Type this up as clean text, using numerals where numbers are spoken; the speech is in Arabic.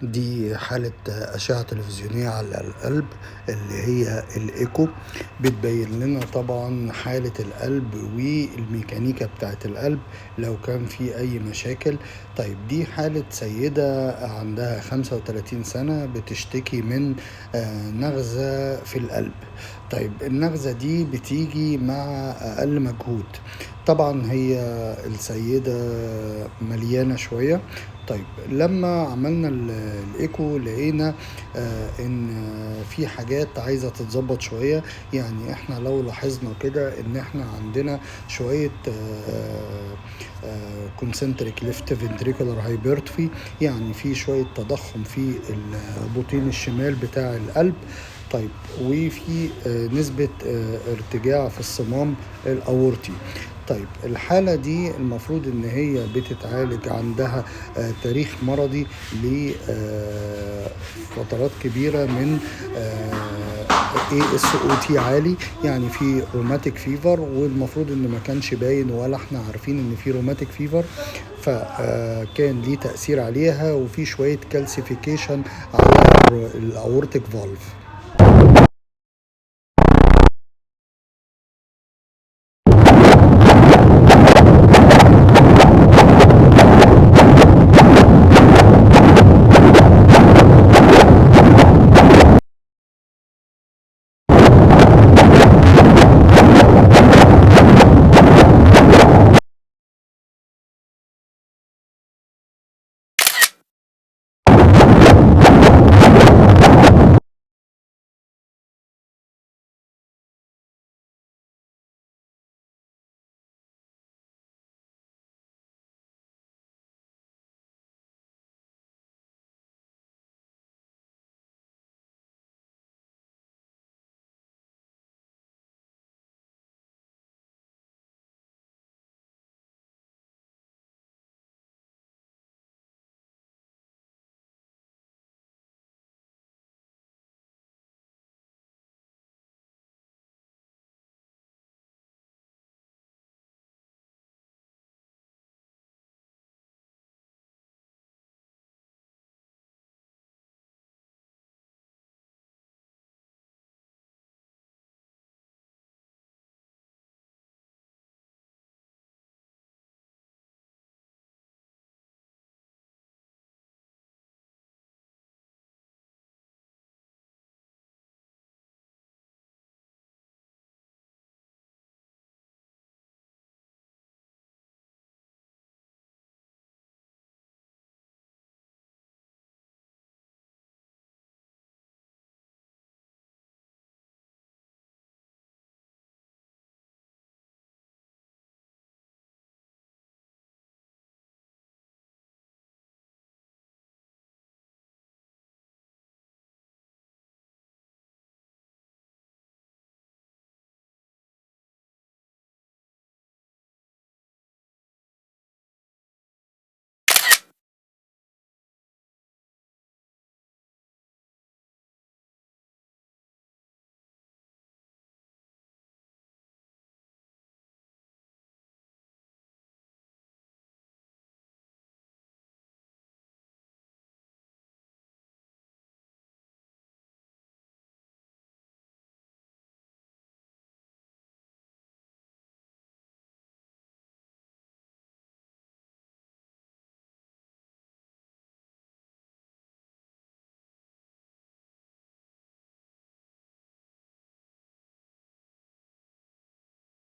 دي حالة أشعة تلفزيونية على القلب اللي هي الإيكو. بتبين لنا طبعا حالة القلب والميكانيكا بتاعت القلب لو كان في أي مشاكل. طيب دي حالة سيدة عندها 35 سنة بتشتكي من نغزة في القلب. طيب النغزة دي بتيجي مع أقل مجهود. طبعا هي السيدة مليانة شوية. طيب لما عملنا الايكو لقينا ان في حاجات عايزة تتظبط شوية. يعني احنا لو لاحظنا كده ان احنا عندنا شوية concentric left ventricular hypertrophy، يعني في شوية تضخم في البطين الشمال بتاع القلب. طيب وفي نسبة ارتجاع في الصمام الأورطي. طيب الحالة دي المفروض ان هي بتتعالج، عندها تاريخ مرضي لفترات كبيرة من ASOT عالي، يعني في روماتيك فيفر، والمفروض ان ما كانش باين ولا احنا عارفين ان في روماتيك فيفر، فكان ليه تأثير عليها، وفي شوية كالسيفيكيشن على الأورتيك فالف.